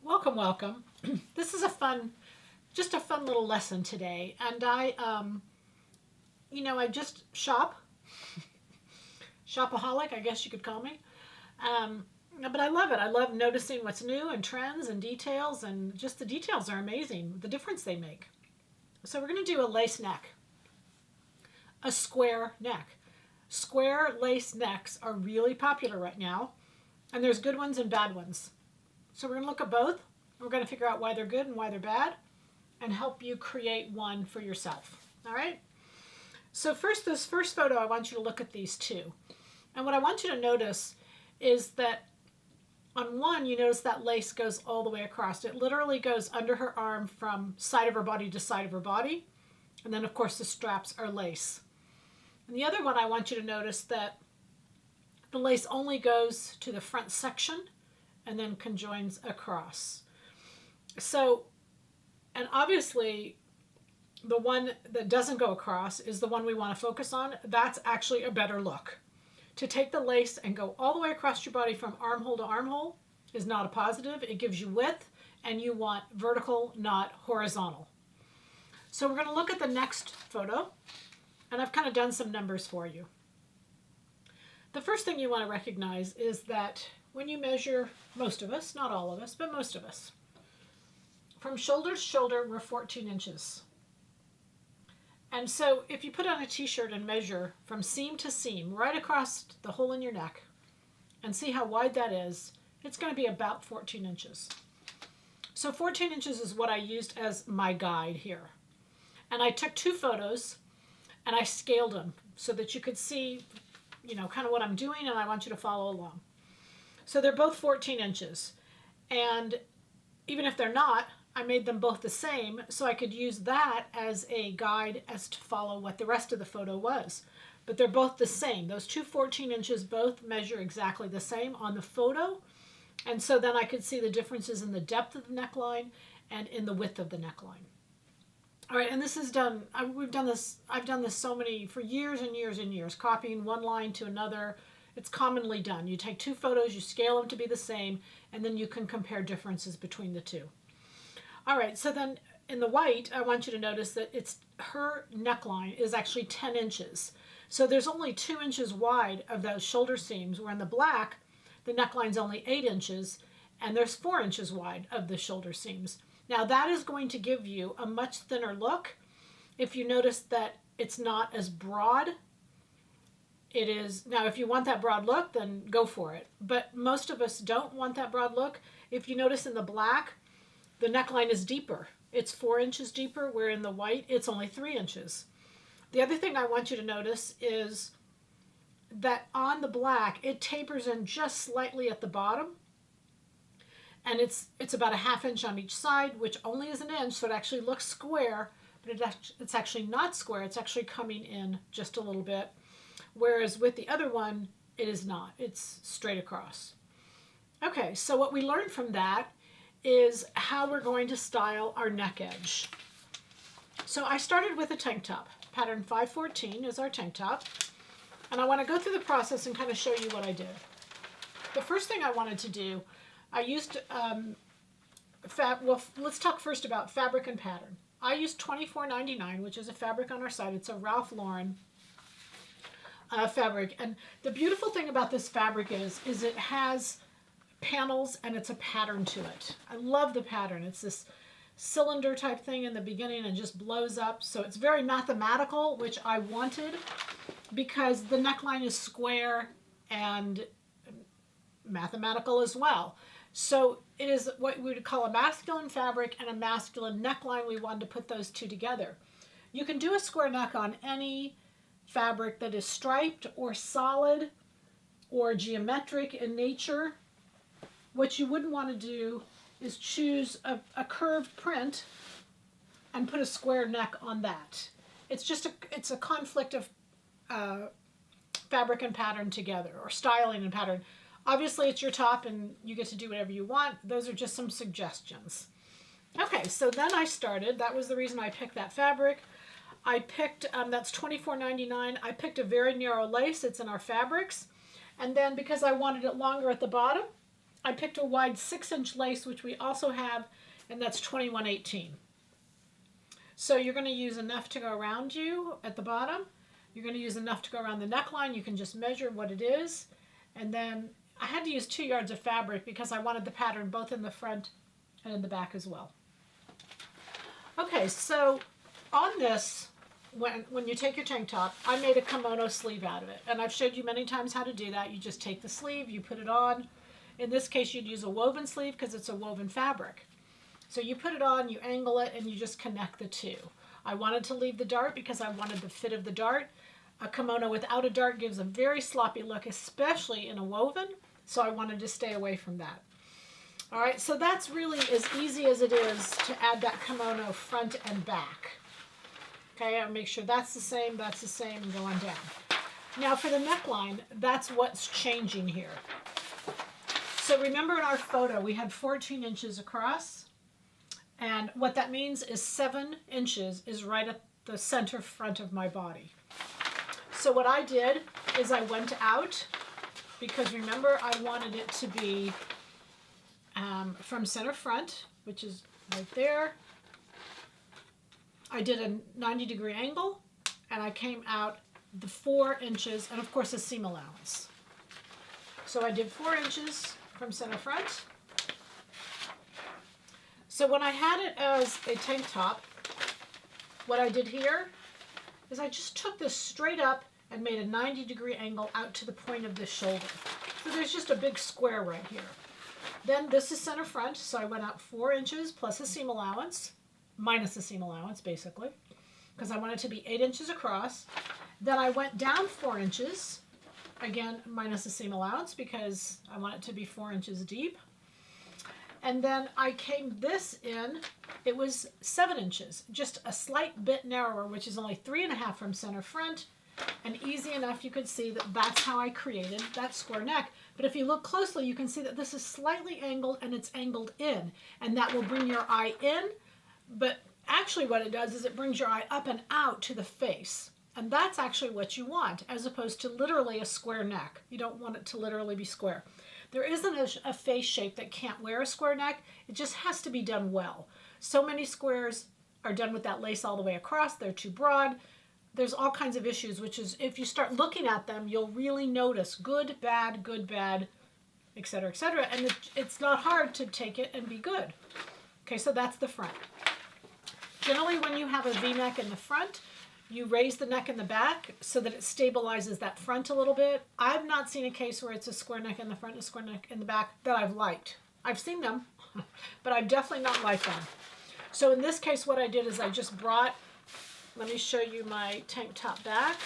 Welcome, welcome. This is just a fun little lesson today. And I just shopaholic, I guess you could call me. But I love it. I love noticing what's new and trends and details, and just the details are amazing, the difference they make. So we're going to do a lace neck, a square neck. Square lace necks are really popular right now, and there's good ones and bad ones. So we're going to look at both. We're going to figure out why they're good and why they're bad, and help you create one for yourself. All right? So this first photo, I want you to look at these two. And what I want you to notice is that on one, you notice that lace goes all the way across. It literally goes under her arm from side of her body to side of her body. And then, of course, the straps are lace. And the other one, I want you to notice that the lace only goes to the front section and then conjoins across. So, and obviously, the one that doesn't go across is the one we want to focus on. That's actually a better look. To take the lace and go all the way across your body from armhole to armhole is not a positive. It gives you width, and you want vertical, not horizontal. So we're going to look at the next photo, and I've kind of done some numbers for you. The first thing you want to recognize is that when you measure, most of us, not all of us, but most of us, from shoulder to shoulder, we're 14 inches. And so if you put on a t-shirt and measure from seam to seam, right across the hole in your neck, and see how wide that is, it's going to be about 14 inches. So 14 inches is what I used as my guide here. And I took two photos, and I scaled them so that you could see, kind of what I'm doing, and I want you to follow along. So they're both 14 inches. And even if they're not, I made them both the same so I could use that as a guide as to follow what the rest of the photo was. But they're both the same. Those two 14 inches both measure exactly the same on the photo. And so then I could see the differences in the depth of the neckline and in the width of the neckline. All right, and this is done, I've done this for years and years and years, copying one line to another. It's commonly done. You take two photos, you scale them to be the same, and then you can compare differences between the two. All right, so then in the white, I want you to notice that her neckline is actually 10 inches. So there's only 2 inches wide of those shoulder seams, where in the black, the neckline's only 8 inches, and there's 4 inches wide of the shoulder seams. Now that is going to give you a much thinner look. If you notice that it's not as broad, it is. Now if you want that broad look, then go for it. But most of us don't want that broad look. If you notice in the black, the neckline is deeper. It's 4 inches deeper, where in the white, it's only 3 inches. The other thing I want you to notice is that on the black, it tapers in just slightly at the bottom. And it's about a ½ inch on each side, which only is an inch, so it actually looks square, but it's actually not square. It's actually coming in just a little bit. Whereas with the other one, it is not. It's straight across. Okay, so what we learned from that is how we're going to style our neck edge. So I started with a tank top. Pattern 514 is our tank top. And I want to go through the process and kind of show you what I did. The first thing I wanted to do, I used, let's talk first about fabric and pattern. I used $24.99, which is a fabric on our site. It's a Ralph Lauren fabric. And the beautiful thing about this fabric is it has panels and it's a pattern to it. I love the pattern. It's this cylinder type thing in the beginning and just blows up. So it's very mathematical, which I wanted because the neckline is square and mathematical as well. So it is what we would call a masculine fabric and a masculine neckline. We wanted to put those two together. You can do a square neck on any fabric that is striped or solid or geometric in nature. What you wouldn't want to do is choose a curved print and put a square neck on that. It's a conflict of fabric and pattern together, or styling and pattern. Obviously it's your top and you get to do whatever you want. Those are just some suggestions. Okay, so then I started. That was the reason I picked that fabric. I picked, that's $24.99. I picked a very narrow lace. It's in our fabrics. And then because I wanted it longer at the bottom, I picked a wide 6-inch lace, which we also have, and that's 2118. So you're going to use enough to go around you at the bottom. You're going to use enough to go around the neckline. You can just measure what it is. And then I had to use 2 yards of fabric because I wanted the pattern both in the front and in the back as well. Okay, so on this, when you take your tank top, I made a kimono sleeve out of it. And I've showed you many times how to do that. You just take the sleeve, you put it on. In this case, you'd use a woven sleeve because it's a woven fabric. So you put it on, you angle it, and you just connect the two. I wanted to leave the dart because I wanted the fit of the dart. A kimono without a dart gives a very sloppy look, especially in a woven, so I wanted to stay away from that. All right, so that's really as easy as it is to add that kimono front and back. Okay, I'll make sure that's the same, and go on down. Now for the neckline, that's what's changing here. So remember in our photo, we had 14 inches across. And what that means is 7 inches is right at the center front of my body. So what I did is I went out, because remember I wanted it to be from center front, which is right there. I did a 90-degree angle, and I came out the 4 inches, and of course a seam allowance. So I did 4 inches from center front. So when I had it as a tank top, what I did here is I just took this straight up and made a 90-degree angle out to the point of the shoulder. So there's just a big square right here. Then this is center front, so I went out 4 inches plus a seam allowance, minus the seam allowance basically, because I want it to be 8 inches across. Then I went down 4 inches, again minus the seam allowance because I want it to be 4 inches deep. And then I came this in, it was 7 inches, just a slight bit narrower, which is only 3.5 from center front, and easy enough you could see that that's how I created that square neck. But if you look closely, you can see that this is slightly angled and it's angled in, and that will bring your eye in, but actually what it does is it brings your eye up and out to the face. And that's actually what you want, as opposed to literally a square neck. You don't want it to literally be square. There isn't a face shape that can't wear a square neck. It just has to be done well. So many squares are done with that lace all the way across. They're too broad. There's all kinds of issues, which is if you start looking at them, you'll really notice good, bad, etc., etc. And it's not hard to take it and be good. Okay, so that's the front. Generally, when you have a V-neck in the front, you raise the neck in the back so that it stabilizes that front a little bit. I've not seen a case where it's a square neck in the front and a square neck in the back that I've liked. I've seen them, but I've definitely not liked them. So in this case, what I did is I just brought, let me show you my tank top back.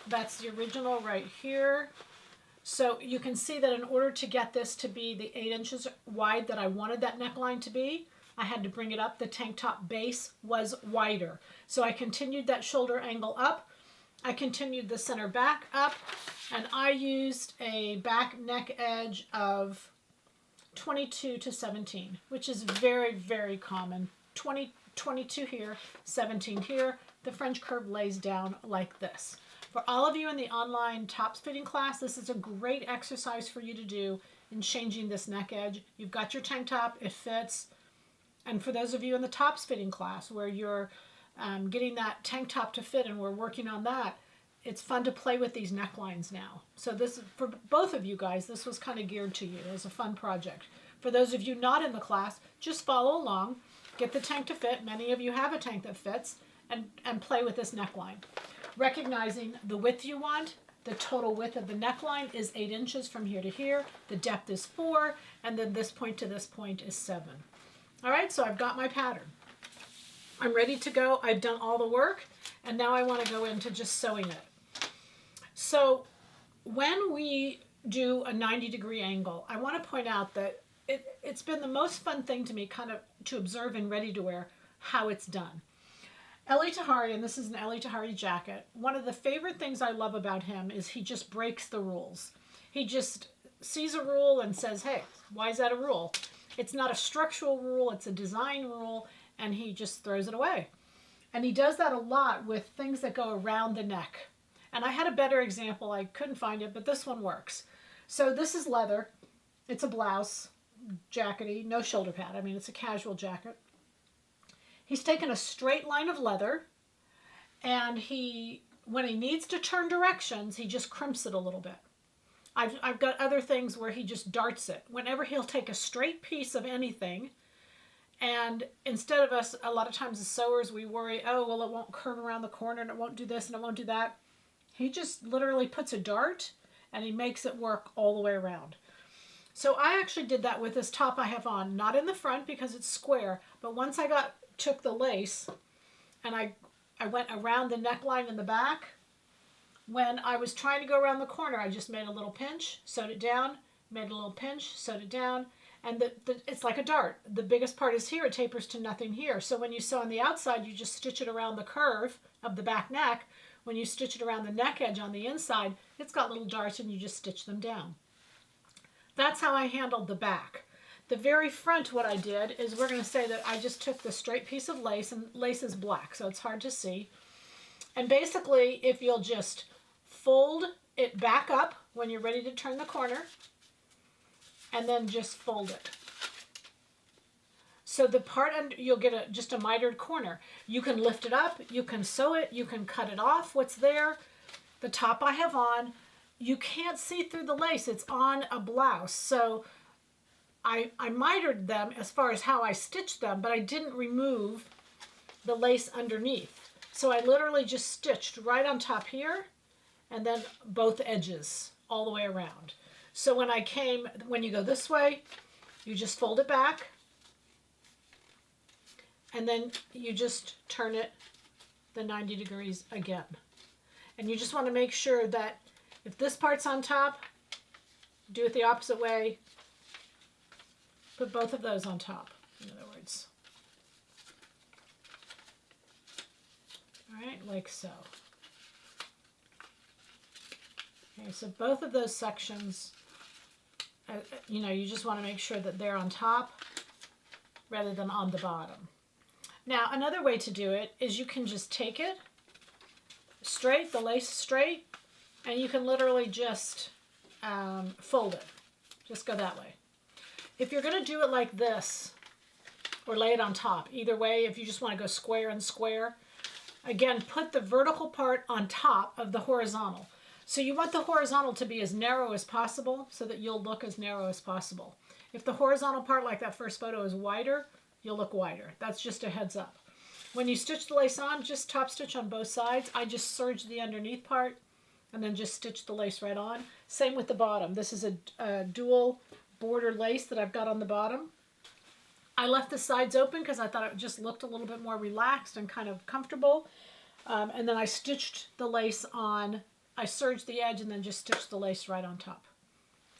That's the original right here. So you can see that in order to get this to be the 8 inches wide that I wanted that neckline to be, I had to bring it up. The tank top base was wider. So I continued that shoulder angle up. I continued the center back up, and I used a back neck edge of 22 to 17, which is very, very common. 22 here, 17 here. The French curve lays down like this. For all of you in the online tops fitting class, this is a great exercise for you to do in changing this neck edge. You've got your tank top, it fits. And for those of you in the tops fitting class where you're getting that tank top to fit and we're working on that, it's fun to play with these necklines now. So this, for both of you guys, this was kind of geared to you as a fun project. For those of you not in the class, just follow along, get the tank to fit. Many of you have a tank that fits, and play with this neckline. Recognizing the width you want, the total width of the neckline is 8 inches from here to here, the depth is 4, and then this point to this point is 7. All right, so I've got my pattern. I'm ready to go. I've done all the work, and now I want to go into just sewing it. So when we do a 90-degree angle, I want to point out that it's been the most fun thing to me kind of to observe in ready-to-wear how it's done. Elie Tahari, and this is an Elie Tahari jacket, one of the favorite things I love about him is he just breaks the rules. He just sees a rule and says, hey, why is that a rule? It's not a structural rule, it's a design rule, and he just throws it away. And he does that a lot with things that go around the neck. And I had a better example. I couldn't find it, but this one works. So this is leather. It's a blouse, jackety, no shoulder pad. I mean, it's a casual jacket. He's taken a straight line of leather, and when he needs to turn directions, he just crimps it a little bit. I've got other things where he just darts it. Whenever he'll take a straight piece of anything, and instead of us, a lot of times as sewers, we worry, oh, well, it won't curve around the corner and it won't do this and it won't do that. He just literally puts a dart and he makes it work all the way around. So I actually did that with this top I have on, not in the front because it's square, but once I took the lace and I went around the neckline in the back, when I was trying to go around the corner, I just made a little pinch, sewed it down, made a little pinch, sewed it down, and it's like a dart. The biggest part is here, it tapers to nothing here. So when you sew on the outside, you just stitch it around the curve of the back neck. When you stitch it around the neck edge on the inside, it's got little darts and you just stitch them down. That's how I handled the back. The very front, what I did is we're going to say that I just took the straight piece of lace, and lace is black, so it's hard to see. And basically, if you'll just fold it back up when you're ready to turn the corner, and then just fold it. So the part under, you'll get just a mitered corner. You can lift it up, you can sew it, you can cut it off, what's there. The top I have on, you can't see through the lace, it's on a blouse. So I mitered them as far as how I stitched them, but I didn't remove the lace underneath. So I literally just stitched right on top here, and then both edges all the way around. So when you go this way, you just fold it back, and then you just turn it the 90 degrees again. And you just want to make sure that if this part's on top, do it the opposite way. Put both of those on top, in other words. All right, like so. Okay, so both of those sections, you just want to make sure that they're on top rather than on the bottom. Now, another way to do it is you can just take it straight, the lace straight, and you can literally just fold it. Just go that way. If you're going to do it like this, or lay it on top, either way, if you just want to go square and square, again, put the vertical part on top of the horizontal. So you want the horizontal to be as narrow as possible so that you'll look as narrow as possible. If the horizontal part, like that first photo, is wider, you'll look wider. That's just a heads up. When you stitch the lace on, just top stitch on both sides. I just serged the underneath part and then just stitch the lace right on. Same with the bottom. This is a dual border lace that I've got on the bottom. I left the sides open because I thought it just looked a little bit more relaxed and kind of comfortable. And then I stitched the lace on. I serged the edge and then just stitched the lace right on top.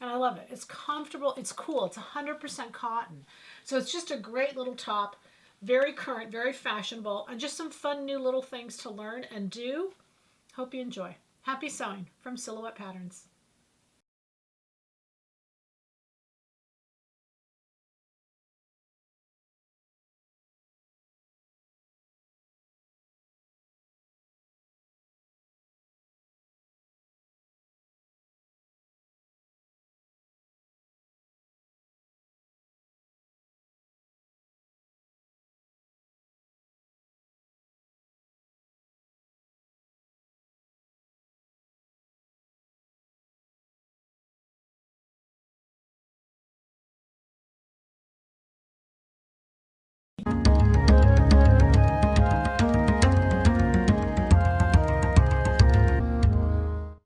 And I love it. It's comfortable. It's cool. It's 100% cotton. So it's just a great little top. Very current, very fashionable, and just some fun new little things to learn and do. Hope you enjoy. Happy sewing from Silhouette Patterns.